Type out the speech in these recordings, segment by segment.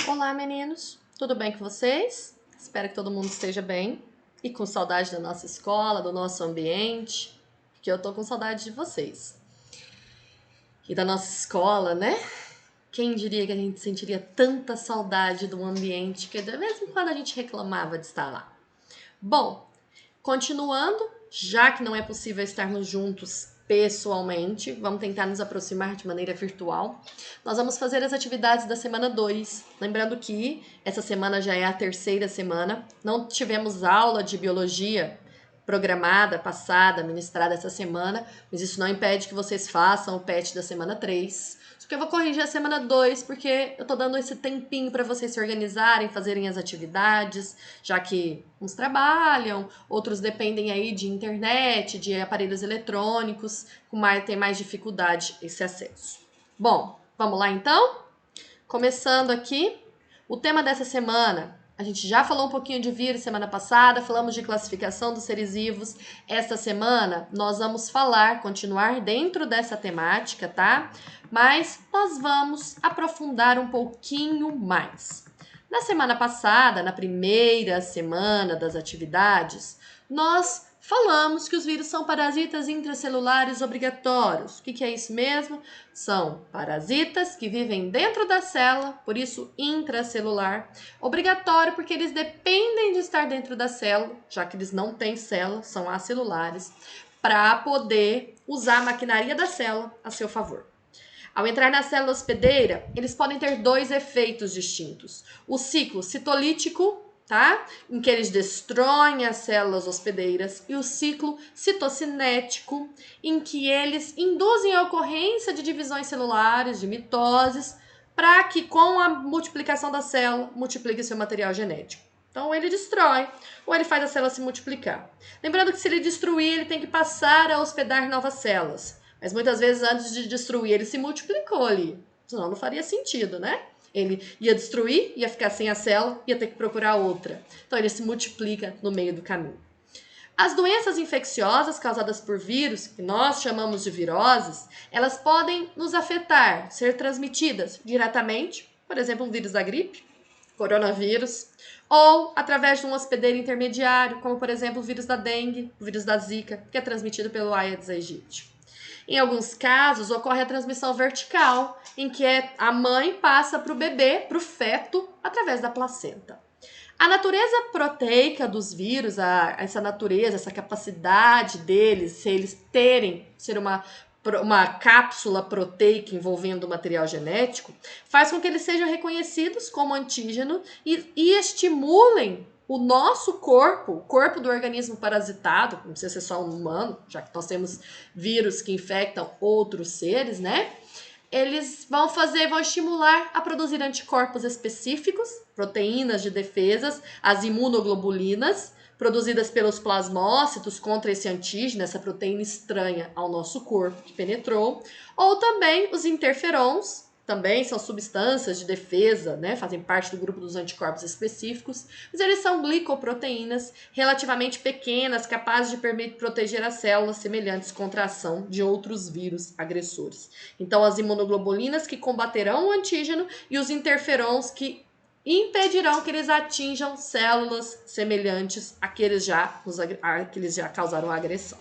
Olá, meninos! Tudo bem com vocês? Espero que todo mundo esteja bem e com saudade da nossa escola, do nosso ambiente, porque eu tô com saudade de vocês. E da nossa escola, né? Quem diria que a gente sentiria tanta saudade do ambiente que de vez em quando a gente reclamava de estar lá. Bom, continuando, já que não é possível estarmos juntos pessoalmente, vamos tentar nos aproximar de maneira virtual. Nós vamos fazer as atividades da semana 2. Lembrando que essa semana já é a terceira semana. Não tivemos aula de biologia programada, passada, ministrada essa semana, mas isso não impede que vocês façam o PET da semana 3. Só que eu vou corrigir a semana 2, porque eu tô dando esse tempinho para vocês se organizarem, fazerem as atividades, já que uns trabalham, outros dependem aí de internet, de aparelhos eletrônicos, tem mais dificuldade esse acesso. Bom, vamos lá então? Começando aqui, o tema dessa semana, a gente já falou um pouquinho de vírus semana passada, falamos de classificação dos seres vivos. Esta semana nós vamos continuar dentro dessa temática, tá? Mas nós vamos aprofundar um pouquinho mais. Na semana passada, na primeira semana das atividades, nós falamos que os vírus são parasitas intracelulares obrigatórios. O que é isso mesmo? São parasitas que vivem dentro da célula, por isso intracelular. Obrigatório porque eles dependem de estar dentro da célula, já que eles não têm célula, são acelulares, para poder usar a maquinaria da célula a seu favor. Ao entrar na célula hospedeira, eles podem ter dois efeitos distintos. O ciclo citolítico, tá? Em que eles destroem as células hospedeiras, e o ciclo citocinético, em que eles induzem a ocorrência de divisões celulares, de mitoses, para que com a multiplicação da célula, multiplique seu material genético. Então, ou ele destrói, ou ele faz a célula se multiplicar. Lembrando que se ele destruir, ele tem que passar a hospedar novas células. Mas muitas vezes, antes de destruir, ele se multiplicou ali. Senão não faria sentido, né? Ele ia destruir, ia ficar sem a célula, ia ter que procurar outra. Então, ele se multiplica no meio do caminho. As doenças infecciosas causadas por vírus, que nós chamamos de viroses, elas podem nos afetar, ser transmitidas diretamente, por exemplo, um vírus da gripe, coronavírus, ou através de um hospedeiro intermediário, como, por exemplo, o vírus da dengue, o vírus da zika, que é transmitido pelo Aedes aegypti. Em alguns casos, ocorre a transmissão vertical, em que a mãe passa para o bebê, para o feto, através da placenta. A natureza proteica dos vírus, essa natureza, essa capacidade deles, se eles ser uma cápsula proteica envolvendo o material genético, faz com que eles sejam reconhecidos como antígeno e estimulem o nosso corpo, o corpo do organismo parasitado, não precisa ser só um humano, já que nós temos vírus que infectam outros seres, né? Eles vão estimular a produzir anticorpos específicos, proteínas de defesas, as imunoglobulinas, produzidas pelos plasmócitos contra esse antígeno, essa proteína estranha ao nosso corpo que penetrou, ou também os interferons, também são substâncias de defesa, né? Fazem parte do grupo dos anticorpos específicos, mas eles são glicoproteínas relativamente pequenas, capazes de proteger as células semelhantes contra a ação de outros vírus agressores. Então, as imunoglobulinas que combaterão o antígeno e os interferons que impedirão que eles atinjam células semelhantes àqueles que eles já causaram a agressão.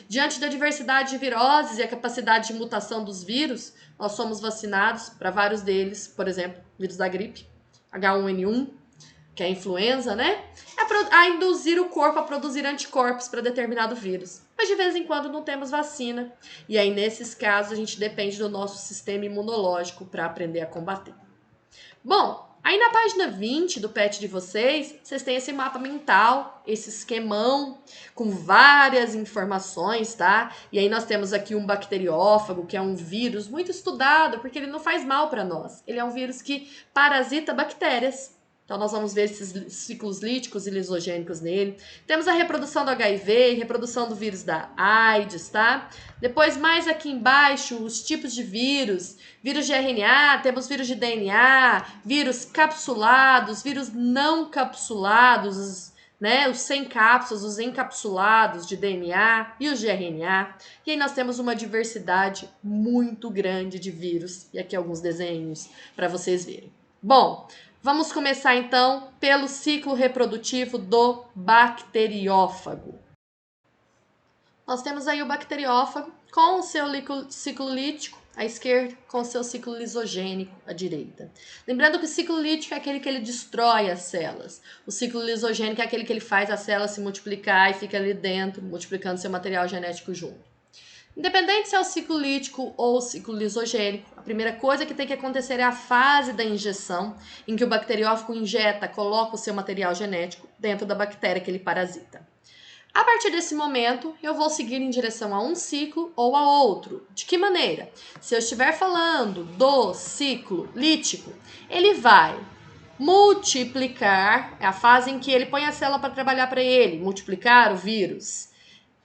Diante da diversidade de viroses e a capacidade de mutação dos vírus, nós somos vacinados para vários deles, por exemplo, vírus da gripe, H1N1, que é a influenza, né? A induzir o corpo a produzir anticorpos para determinado vírus. Mas de vez em quando não temos vacina. E aí, nesses casos, a gente depende do nosso sistema imunológico para aprender a combater. Bom, aí na página 20 do PET de vocês têm esse mapa mental, esse esquemão com várias informações, tá? E aí nós temos aqui um bacteriófago, que é um vírus muito estudado, porque ele não faz mal para nós. Ele é um vírus que parasita bactérias. Então, nós vamos ver esses ciclos líticos e lisogênicos nele. Temos a reprodução do HIV, reprodução do vírus da AIDS, tá? Depois, mais aqui embaixo, os tipos de vírus. Vírus de RNA, temos vírus de DNA, vírus capsulados, vírus não capsulados, né? Os sem cápsulas, os encapsulados de DNA e os de RNA. E aí nós temos uma diversidade muito grande de vírus. E aqui alguns desenhos para vocês verem. Bom, Vamos começar então pelo ciclo reprodutivo do bacteriófago. Nós temos aí o bacteriófago com o seu ciclo lítico à esquerda, com o seu ciclo lisogênico à direita. Lembrando que o ciclo lítico é aquele que ele destrói as células. O ciclo lisogênico é aquele que ele faz a célula se multiplicar e fica ali dentro, multiplicando seu material genético junto. Independente se é o ciclo lítico ou o ciclo lisogênico, a primeira coisa que tem que acontecer é a fase da injeção, em que o bacteriófago injeta, coloca o seu material genético dentro da bactéria que ele parasita. A partir desse momento, eu vou seguir em direção a um ciclo ou a outro. De que maneira? Se eu estiver falando do ciclo lítico, ele vai multiplicar, é a fase em que ele põe a célula para trabalhar para ele, multiplicar o vírus.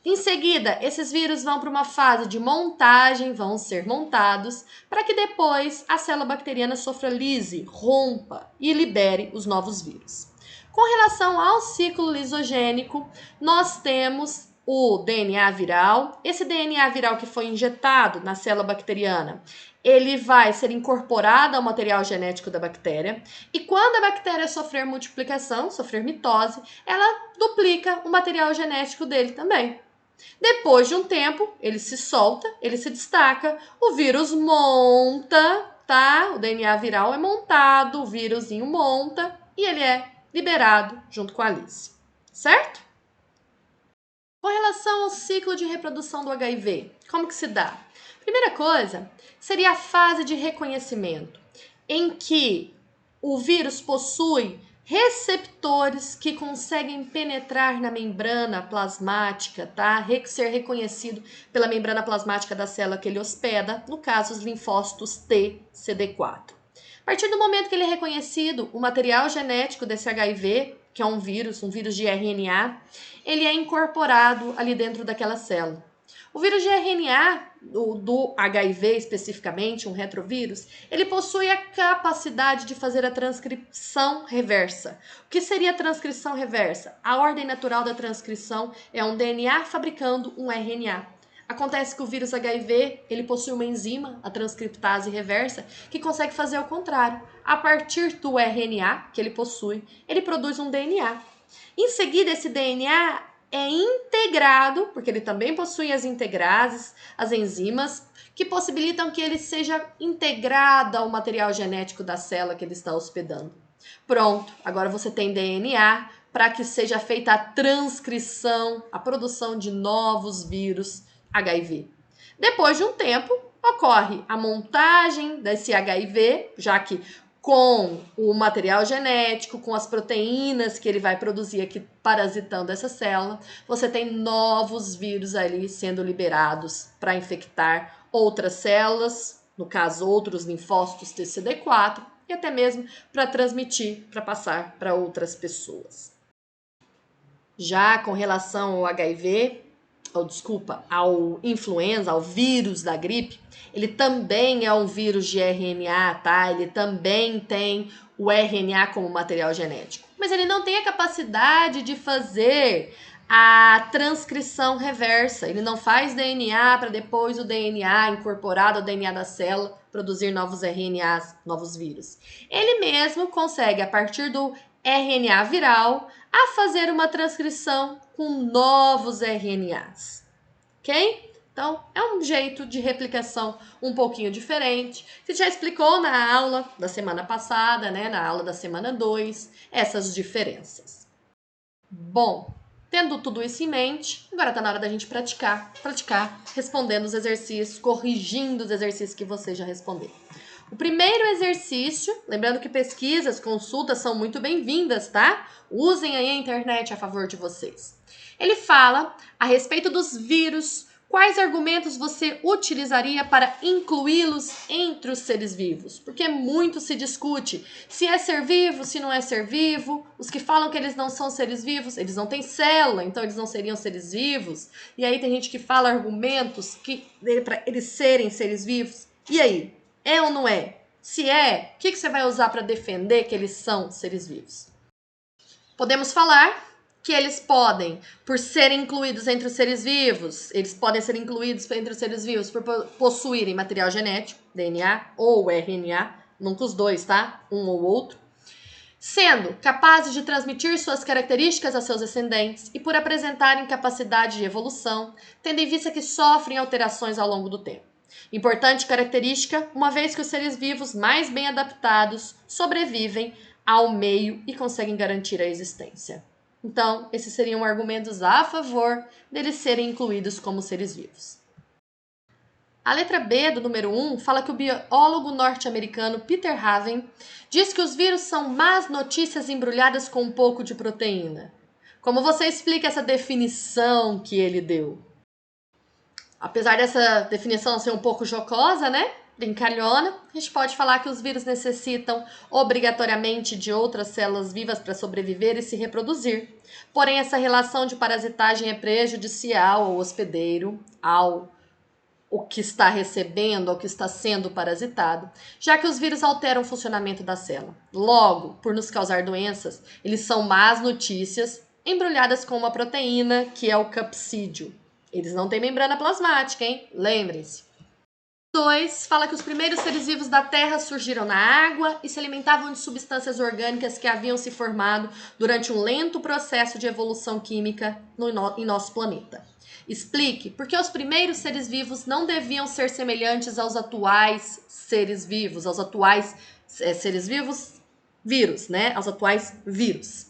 Em seguida, esses vírus vão para uma fase de montagem, vão ser montados, para que depois a célula bacteriana sofra lise, rompa e libere os novos vírus. Com relação ao ciclo lisogênico, nós temos o DNA viral. Esse DNA viral que foi injetado na célula bacteriana, ele vai ser incorporado ao material genético da bactéria. E quando a bactéria sofrer multiplicação, sofrer mitose, ela duplica o material genético dele também. Depois de um tempo, ele se solta, ele se destaca, o vírus monta, tá? O DNA viral é montado, o vírusinho monta e ele é liberado junto com a lise, certo? Com relação ao ciclo de reprodução do HIV, como que se dá? Primeira coisa seria a fase de reconhecimento, em que o vírus possui receptores que conseguem penetrar na membrana plasmática, tá? Ser reconhecido pela membrana plasmática da célula que ele hospeda, no caso, os linfócitos T, CD4. A partir do momento que ele é reconhecido, o material genético desse HIV, que é um vírus de RNA, ele é incorporado ali dentro daquela célula. O vírus de RNA, do HIV especificamente, um retrovírus, ele possui a capacidade de fazer a transcrição reversa. O que seria a transcrição reversa? A ordem natural da transcrição é um DNA fabricando um RNA. Acontece que o vírus HIV, ele possui uma enzima, a transcriptase reversa, que consegue fazer o contrário. A partir do RNA que ele possui, ele produz um DNA. Em seguida, esse DNA é integrado, porque ele também possui as integrases, as enzimas, que possibilitam que ele seja integrado ao material genético da célula que ele está hospedando. Pronto, agora você tem DNA para que seja feita a transcrição, a produção de novos vírus HIV. Depois de um tempo, ocorre a montagem desse HIV, já que com o material genético, com as proteínas que ele vai produzir aqui parasitando essa célula, você tem novos vírus ali sendo liberados para infectar outras células, no caso outros linfócitos TCD4, e até mesmo para transmitir, para passar para outras pessoas. Já com relação ao HIV, ao influenza, ao vírus da gripe, ele também é um vírus de RNA, tá? Ele também tem o RNA como material genético. Mas ele não tem a capacidade de fazer a transcrição reversa. Ele não faz DNA para depois o DNA incorporado ao DNA da célula produzir novos RNAs, novos vírus. Ele mesmo consegue, a partir do RNA viral, a fazer uma transcrição com novos RNAs, ok? Então, é um jeito de replicação um pouquinho diferente. Você já explicou na aula da semana passada, né? Na aula da semana 2, essas diferenças. Bom, tendo tudo isso em mente, agora está na hora da gente praticar, respondendo os exercícios, corrigindo os exercícios que você já respondeu. O primeiro exercício, lembrando que pesquisas, consultas são muito bem-vindas, tá? Usem aí a internet a favor de vocês. Ele fala a respeito dos vírus, quais argumentos você utilizaria para incluí-los entre os seres vivos? Porque muito se discute se é ser vivo, se não é ser vivo. Os que falam que eles não são seres vivos, eles não têm célula, então eles não seriam seres vivos. E aí tem gente que fala argumentos para eles serem seres vivos. E aí? É ou não é? Se é, o que você vai usar para defender que eles são seres vivos? Podemos falar que eles podem, por serem incluídos entre os seres vivos, eles podem ser incluídos entre os seres vivos por possuírem material genético, DNA ou RNA, nunca os dois, tá? Um ou outro. sendo capazes de transmitir suas características a seus descendentes e por apresentarem capacidade de evolução, tendo em vista que sofrem alterações ao longo do tempo. Importante característica, uma vez que os seres vivos mais bem adaptados sobrevivem ao meio e conseguem garantir a existência. Então, esses seriam argumentos a favor deles serem incluídos como seres vivos. A letra B do número 1 fala que o biólogo norte-americano Peter Haven diz que os vírus são más notícias embrulhadas com um pouco de proteína. Como você explica essa definição que ele deu? Apesar dessa definição ser um pouco jocosa, né? Brincalhona, a gente pode falar que os vírus necessitam obrigatoriamente de outras células vivas para sobreviver e se reproduzir. Porém, essa relação de parasitagem é prejudicial ao hospedeiro, ao que está recebendo, ao que está sendo parasitado, já que os vírus alteram o funcionamento da célula. Logo, por nos causar doenças, eles são más notícias embrulhadas com uma proteína, que é o capsídio. Eles não têm membrana plasmática, hein? Lembrem-se. 2 fala que os primeiros seres vivos da Terra surgiram na água e se alimentavam de substâncias orgânicas que haviam se formado durante um lento processo de evolução química em nosso planeta. Explique por que os primeiros seres vivos não deviam ser semelhantes aos atuais seres vivos, aos atuais seres vivos, vírus, né? Aos atuais vírus.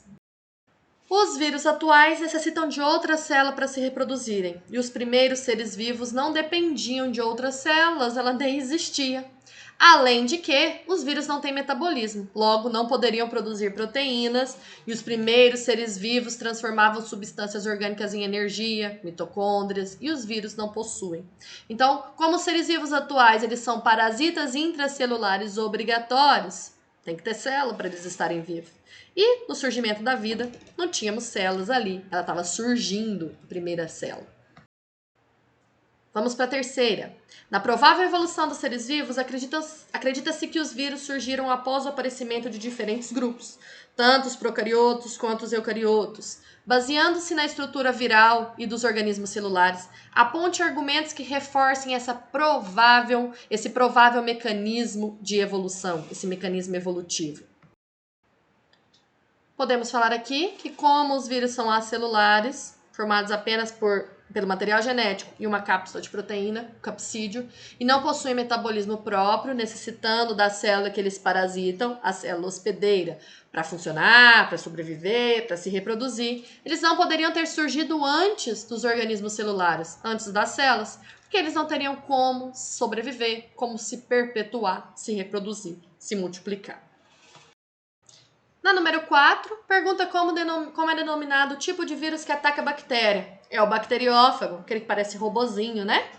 Os vírus atuais necessitam de outra célula para se reproduzirem, e os primeiros seres vivos não dependiam de outras células, ela nem existia. Além de que os vírus não têm metabolismo, logo não poderiam produzir proteínas, e os primeiros seres vivos transformavam substâncias orgânicas em energia, mitocôndrias, e os vírus não possuem. Então, como os seres vivos atuais eles são parasitas intracelulares obrigatórios, tem que ter célula para eles estarem vivos. E no surgimento da vida, não tínhamos células ali, ela estava surgindo a primeira célula. Vamos para a terceira. Na provável evolução dos seres vivos, acredita-se que os vírus surgiram após o aparecimento de diferentes grupos, tanto os procariotos quanto os eucariotos. Baseando-se na estrutura viral e dos organismos celulares, aponte argumentos que reforcem esse provável mecanismo de evolução, esse mecanismo evolutivo. Podemos falar aqui que como os vírus são acelulares, formados apenas pelo material genético e uma cápsula de proteína, o capsídio, e não possuem metabolismo próprio, necessitando da célula que eles parasitam, a célula hospedeira, para funcionar, para sobreviver, para se reproduzir. Eles não poderiam ter surgido antes dos organismos celulares, antes das células, porque eles não teriam como sobreviver, como se perpetuar, se reproduzir, se multiplicar. Na número 4, pergunta como é denominado o tipo de vírus que ataca a bactéria. É o bacteriófago, aquele que parece robozinho, né?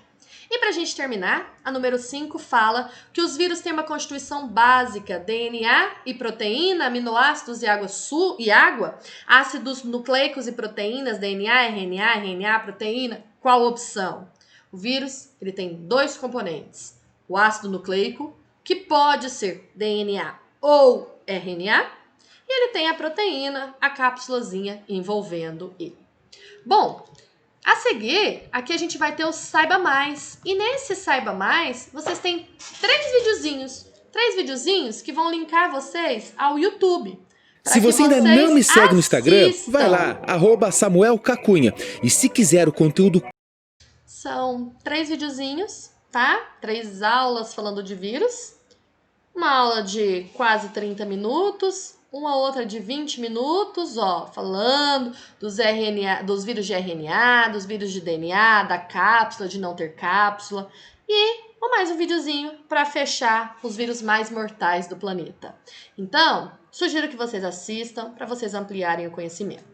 E para a gente terminar, a número 5 fala que os vírus têm uma constituição básica, DNA e proteína, aminoácidos e água, ácidos nucleicos e proteínas, DNA, RNA, proteína. Qual opção? O vírus ele tem 2 componentes, o ácido nucleico, que pode ser DNA ou RNA, e ele tem a proteína, a cápsulazinha envolvendo ele. Bom, a seguir, aqui a gente vai ter o Saiba Mais. E nesse Saiba Mais, vocês têm 3 videozinhos que vão linkar vocês ao YouTube. Se você ainda não me segue no Instagram, vai lá, @SamuelCacunha. E se quiser o conteúdo... São 3 videozinhos, tá? 3 aulas falando de vírus. Uma aula de quase 30 minutos. Uma outra de 20 minutos, ó, falando dos RNA, dos vírus de RNA, dos vírus de DNA, da cápsula, de não ter cápsula. E mais um videozinho para fechar os vírus mais mortais do planeta. Então, sugiro que vocês assistam para vocês ampliarem o conhecimento.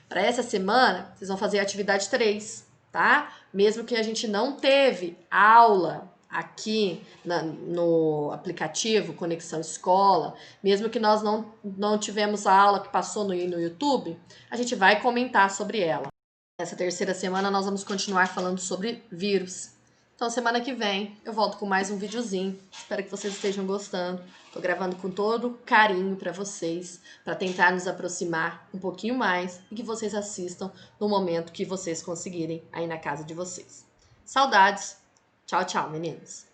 Para essa semana, vocês vão fazer a atividade 3, tá? Mesmo que a gente não teve aula aqui no aplicativo Conexão Escola, mesmo que nós não tivemos a aula que passou no YouTube, a gente vai comentar sobre ela. Nessa terceira semana nós vamos continuar falando sobre vírus. Então semana que vem eu volto com mais um videozinho. Espero que vocês estejam gostando. Tô gravando com todo carinho para vocês, para tentar nos aproximar um pouquinho mais e que vocês assistam no momento que vocês conseguirem aí na casa de vocês. Saudades! Tchau, tchau, meninos!